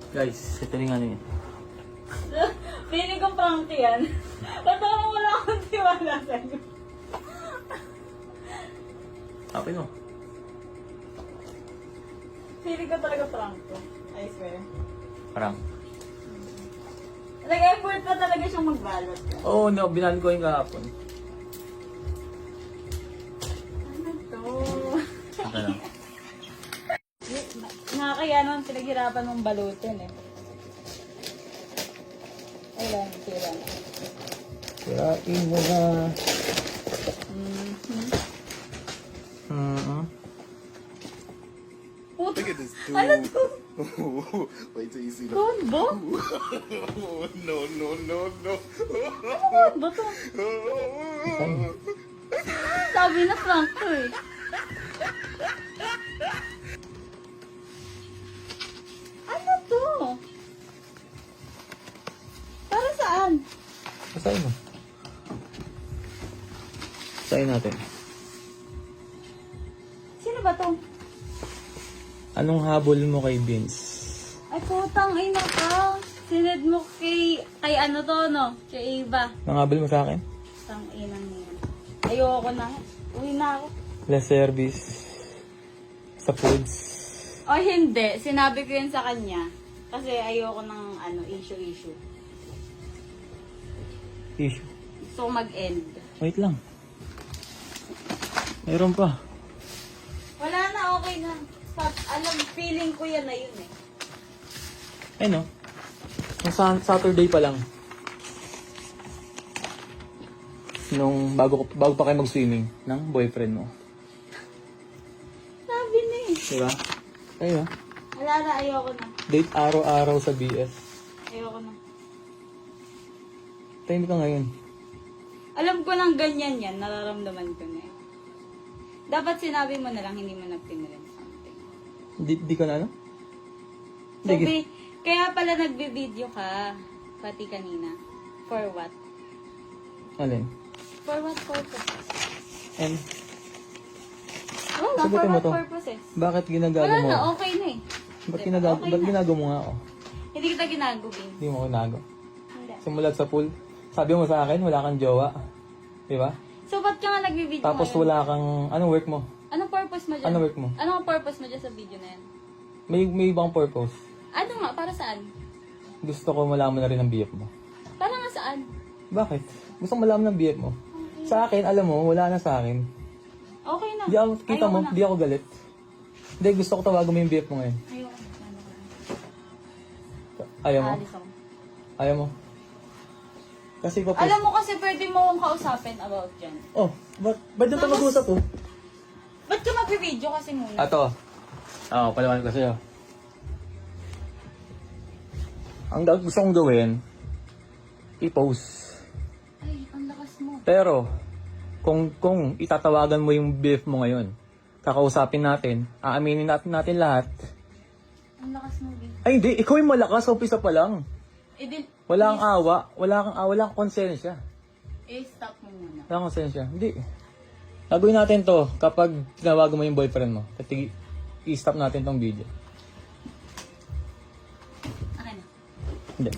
Guys, ito yung ano yun. Feeling ko prank yan. Ba't ako wala akong tiwala sa'yo? Happy mo. Feeling ko talaga prank to. I swear. Parang. Nag-effort pa talaga siyang magbalot. Oo, no, binali ko yung kahapon. Ano to? Okay lang. Nakakaya naman pinaghirapan mong balutin eh. Ay lang, tira na. Kirain mo na. Puto. Look at this dude. Ano to? Wait till you see the. Combo? No, no, no, no. Ano ba to? Sabi na prank to eh. Ano to? Para saan? Basahin mo. Basahin natin. Sino ba to? Anong habol mo kay Vince? Ay putang ina ka. Sined mo kay ano to no? Kay Eva. Anong habol mo sa akin? Tang inang niya. Ayoko na. Uwi na ako. Less service. Sa foods. O hindi. Sinabi ko yun sa kanya. Kasi ayoko ng issue. Issue. Gusto ko mag-end. Wait lang. Mayroon pa. Wala na, okay na. Alam, feeling ko yan na yun eh. Eh no? Nung Saturday pa lang. Nung bago pa kayo mag-swimming ng boyfriend mo. Sabi na eh. Diba? Ayun. Wala na, ayoko na. Date araw-araw sa BS. Ayoko na. Tayo ka ngayon. Alam ko lang ganyan yan, nararamdaman ko na eh. Dapat sinabi mo na lang, hindi mo na pinrend something. Di ka na ano? So, kaya pala nagbe-video ka, pati kanina. For what? Alin? For what purpose? And Wala, for Sagutin mo what to. purposes? bakit ginagago Wala mo? na, okay na eh. Ba't Diba? Okay ba't na. ginago mo nga ako? Hindi kita ginagubin. Hindi mo ako ginago. Hindi. Simulat sa pool. Sabi mo sa akin, wala kang jowa. Di ba? So, ba't ka nga nagbe-video Tapos ngayon? wala kang... Anong work mo? Anong purpose mo dyan? Anong work mo? Anong purpose mo dyan sa video na yan? May ibang purpose. Ano nga? Para saan? Gusto ko malaman na rin ang BF mo. Para nga saan? Bakit? Gusto ko malaman ng BF mo. Sa akin, alam mo, wala na sa akin. Okay na. Di ako, kita Ayoko mo, na. di ako galit. Hindi, gusto ko tawagan mo yung BF mo ngayon. Ayoko na. Ayaw mo? Aalis ako. Ayaw mo? Kasi papost. Alam mo kasi pwede mo akong kausapin about dyan. Oh, ba't doon tayo mag-usap oh? Ba't ka mag-video kasi muna? Ato. Oo, palawan ko sa'yo. Ang gusto kong gawin, i-post. Ay, ang lakas mo. Pero, kung itatawagan mo yung BF mo ngayon, kakausapin natin, aaminin natin lahat. Ang lakas mo, Vin. Ay hindi, ikaw yung malakas, umpisa pa lang. Eh, Wala kang awa, wala kang konsensya. stop mo muna. Wala kang konsensya. Hindi. Gagawin natin to kapag tinawagan mo yung boyfriend mo. Kasi i-stop natin tong video. Okay na. Hindi.